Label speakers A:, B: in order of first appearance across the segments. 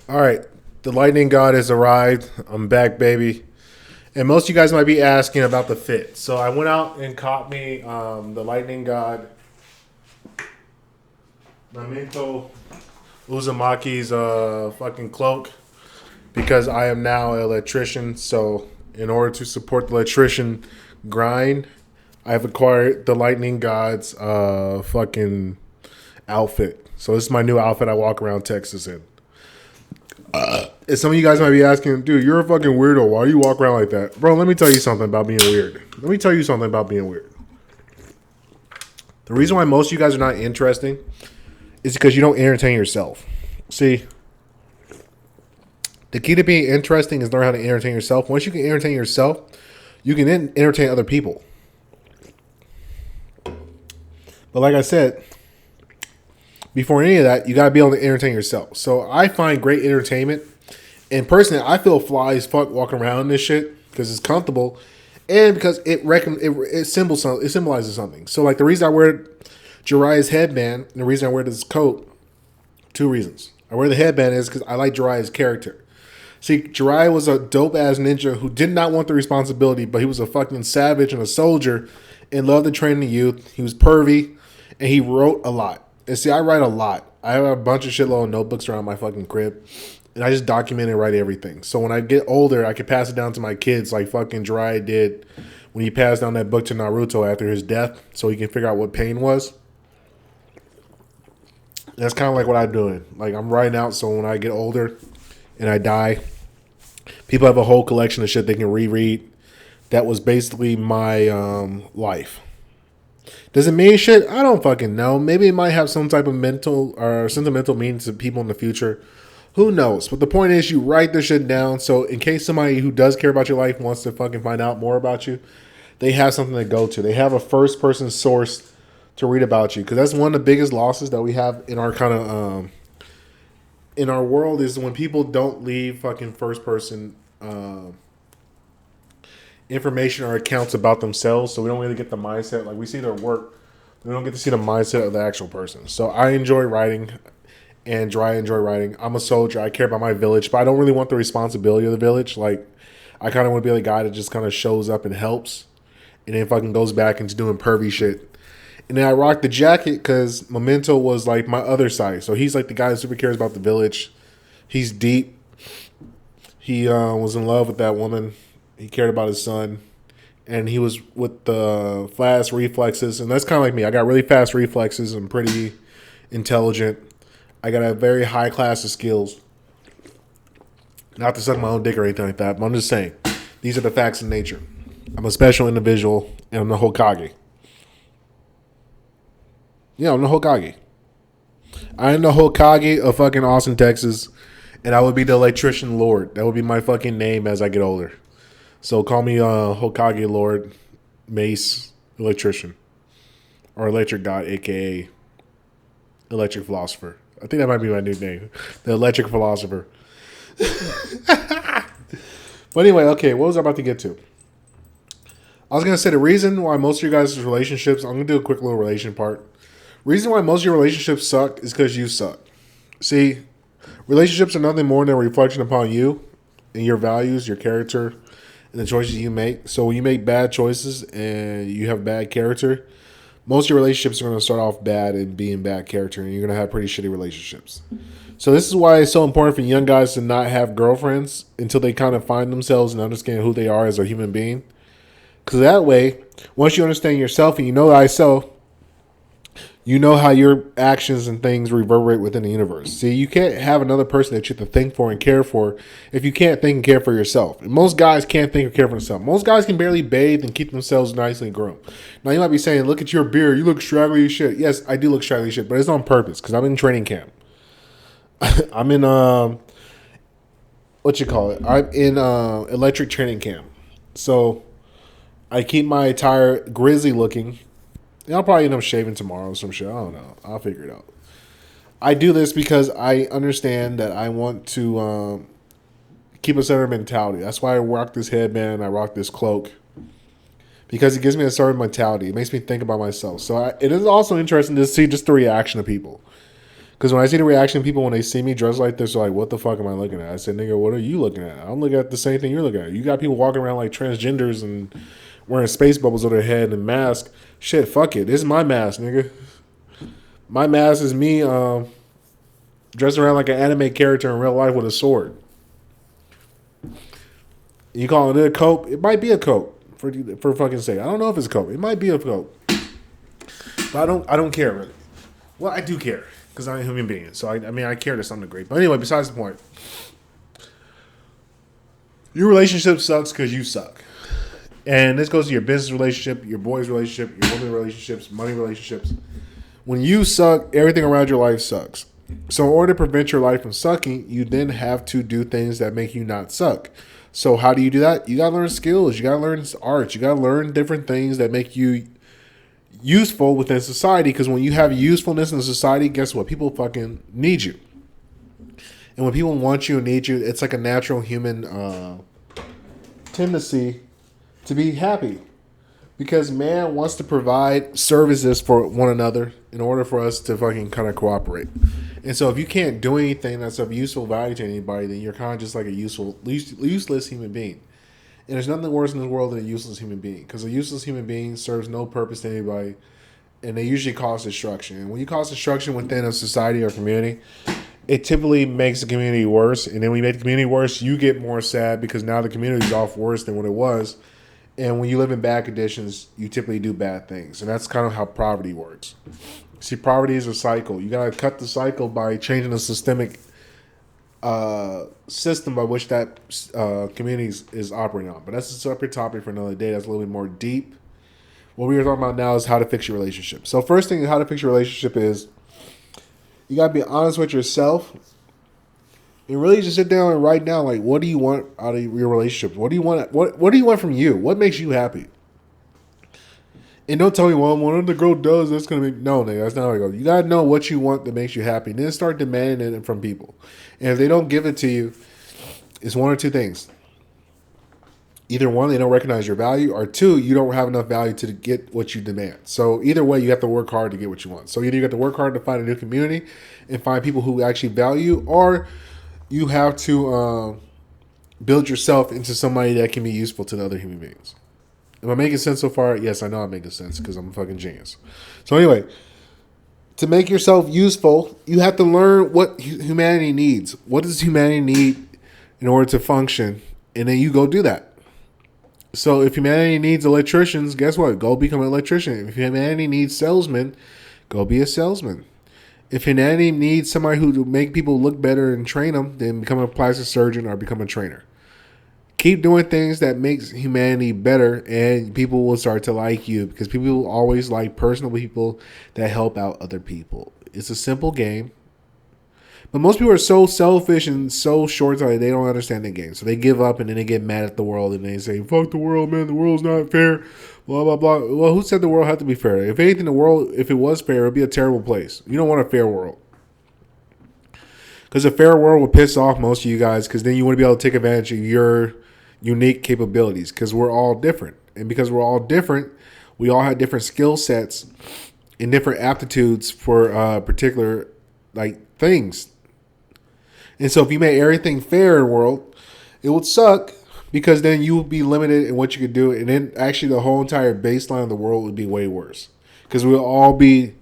A: All right, the lightning god has arrived. I'm back, baby. And most of you guys might be asking about the fit. So I went out and caught me the lightning god Lamento Uzumaki's fucking cloak because I am now an electrician. So in order to support the electrician grind, I've acquired the lightning god's fucking outfit. So this is my new outfit I walk around Texas in. And some of you guys might be asking, dude, you're a fucking weirdo. Why do you walk around like that? Bro, let me tell you something about being weird. Let me tell you something about being weird. The reason why most of you guys are not interesting is because you don't entertain yourself. See, the key to being interesting is learn how to entertain yourself. Once you can entertain yourself, you can then entertain other people. But like I said, before any of that, you got to be able to entertain yourself. So I find great entertainment. And personally, I feel fly as fuck walking around this shit because it's comfortable and because it symbolizes something. So like the reason I wear Jiraiya's headband and the reason I wear this coat, two reasons. I wear the headband is because I like Jiraiya's character. See, Jiraiya was a dope ass ninja who did not want the responsibility, but he was a fucking savage and a soldier and loved to train the youth. He was pervy and he wrote a lot. And see, I write a lot. I have a bunch of shitload of notebooks around my fucking crib. And I just document and write everything. So when I get older, I can pass it down to my kids like fucking Jiraiya did when he passed down that book to Naruto after his death so he can figure out what pain was. That's kind of like what I'm doing. Like I'm writing out so when I get older and I die, people have a whole collection of shit they can reread. That was basically my life. Does it mean shit? I don't fucking know. Maybe it might have some type of mental or sentimental meaning to people in the future. Who knows? But the point is, you write this shit down. So in case somebody who does care about your life wants to fucking find out more about you, they have something to go to. They have a first person source to read about you. Because that's one of the biggest losses that we have in our kind of in our world is when people don't leave fucking first person information or accounts about themselves. So we don't really get the mindset. Like we see their work, we don't get to see the mindset of the actual person. So I enjoy writing. And I enjoy writing. I'm a soldier. I care about my village, but I don't really want the responsibility of the village. Like, I kind of want to be the guy that just kind of shows up and helps, and then fucking goes back into doing pervy shit. And then I rock the jacket because Memento was like my other side. So he's like the guy that super cares about the village. He's deep. He was in love with that woman. He cared about his son, and he was with the fast reflexes. And that's kind of like me. I got really fast reflexes. I'm pretty intelligent. I got a very high class of skills. Not to suck my own dick or anything like that, but I'm just saying. These are the facts of nature. I'm a special individual, and I'm the Hokage. Yeah, I'm the Hokage. I am the Hokage of fucking Austin, Texas, and I would be the electrician lord. That would be my fucking name as I get older. So call me Hokage Lord Mace Electrician. Or Electric God, a.k.a. Electric Philosopher. I think that might be my new name. The Electric Philosopher. But anyway, okay, what was I about to get to? I was going to say the reason why most of your guys' relationships, I'm going to do a quick little relation part. Reason why most of your relationships suck is because you suck. See, relationships are nothing more than a reflection upon you and your values, your character, and the choices you make. So when you make bad choices and you have bad character, most of your relationships are going to start off bad and being bad character, and you're going to have pretty shitty relationships. So this is why it's so important for young guys to not have girlfriends until they kind of find themselves and understand who they are as a human being. Because that way, once you understand yourself and you know thyself, you know how your actions and things reverberate within the universe. See, you can't have another person that you have to think for and care for if you can't think and care for yourself. And most guys can't think or care for themselves. Most guys can barely bathe and keep themselves nicely groomed. Now, you might be saying, look at your beard. You look straggly as shit. Yes, I do look straggly as shit, but it's on purpose because I'm in training camp. I'm in, what you call it? I'm in electric training camp. So I keep my attire grizzly looking. And I'll probably end up shaving tomorrow or some shit. I don't know. I'll figure it out. I do this because I understand that I want to keep a certain mentality. That's why I rock this headband. I rock this cloak. Because it gives me a certain mentality. It makes me think about myself. So it is also interesting to see just the reaction of people. Because when I see the reaction of people when they see me dressed like this, they're like, what the fuck am I looking at? I said, nigga, what are you looking at? I'm looking at the same thing you're looking at. You got people walking around like transgenders and wearing space bubbles on their head and masks. Shit, fuck it. This is my mask, nigga. My mask is me dressing around like an anime character in real life with a sword. You calling it a coat? It might be a coat for fucking sake. I don't know if it's a coat. It might be a coat, but I don't care really. Well, I do care because I'm a human being. So I mean I care to some degree. But anyway, besides the point, your relationship sucks because you suck, and this goes to your business relationship, your boys relationship, your women relationships, money relationships. When you suck, everything around your life sucks. So in order to prevent your life from sucking, you then have to do things that make you not suck. So how do you do that? You gotta learn skills. You gotta learn arts. You gotta learn different things that make you useful within society. Because when you have usefulness in society, guess what? People fucking need you. And when people want you and need you, it's like a natural human tendency to be happy. Because man wants to provide services for one another in order for us to fucking kind of cooperate. And so if you can't do anything that's of useful value to anybody, then you're kind of just like a useless human being. And there's nothing worse in this world than a useless human being. Because a useless human being serves no purpose to anybody. And they usually cause destruction. And when you cause destruction within a society or community, it typically makes the community worse. And then when you make the community worse, you get more sad because now the community is off worse than what it was. And when you live in bad conditions, you typically do bad things. And that's kind of how poverty works. See, poverty is a cycle. You got to cut the cycle by changing the systemic system by which that community is operating on. But that's a separate topic for another day. That's a little bit more deep. What we are talking about now is how to fix your relationship. So first thing, how to fix your relationship is you got to be honest with yourself. And really just sit down and write down, like, what do you want out of your relationship? What do you want? What do you want from you? What makes you happy? And don't tell me, well, what the girl does, that's going to be... No, nigga, that's not how it goes. You got to know what you want that makes you happy. And then start demanding it from people. And if they don't give it to you, it's one or two things. Either one, they don't recognize your value, or two, you don't have enough value to get what you demand. So either way, you have to work hard to get what you want. So either you have to work hard to find a new community and find people who actually value, or you have to build yourself into somebody that can be useful to the other human beings. Am I making sense so far? Yes, I know I'm making sense because I'm a fucking genius. So anyway, to make yourself useful, you have to learn what humanity needs. What does humanity need in order to function? And then you go do that. So if humanity needs electricians, guess what? Go become an electrician. If humanity needs salesmen, go be a salesman. If humanity needs somebody who to make people look better and train them, then become a plastic surgeon or become a trainer. Keep doing things that makes humanity better, and people will start to like you because people will always like personal people that help out other people. It's a simple game. But most people are so selfish and so short-sighted, they don't understand the game. So they give up and then they get mad at the world and they say, fuck the world, man. The world's not fair. Blah, blah, blah. Well, who said the world had to be fair? If anything, the world, if it was fair, it would be a terrible place. You don't want a fair world. Because a fair world would piss off most of you guys because then you want to be able to take advantage of your unique capabilities because we're all different. And because we're all different, we all have different skill sets and different aptitudes for particular like things. And so if you made everything fair in the world, it would suck because then you would be limited in what you could do. And then actually the whole entire baseline of the world would be way worse because we'll all be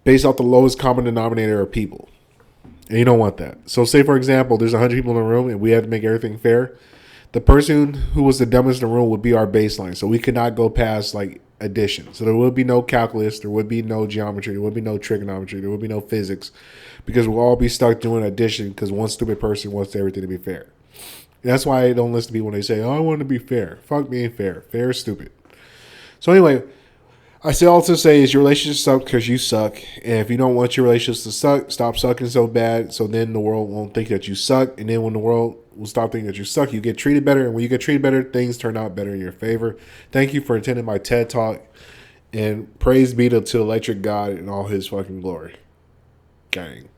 A: based off the lowest common denominator of people. And you don't want that. So say, for example, there's 100 people in the room and we had to make everything fair. The person who was the dumbest in the room would be our baseline. So we could not go past like addition. So there would be no calculus. There would be no geometry. There would be no trigonometry. There would be no physics because we'll all be stuck doing addition because one stupid person wants everything to be fair. And that's why I don't listen to people when they say, oh, I want to be fair. Fuck being fair. Fair is stupid. So anyway, I say all to say is your relationship sucks because you suck. And if you don't want your relationships to suck, stop sucking so bad. So then the world won't think that you suck. And then when the world will stop thinking that you suck, you get treated better. And when you get treated better, things turn out better in your favor. Thank you for attending my TED Talk. And praise be to Electric God in all his fucking glory. Gang.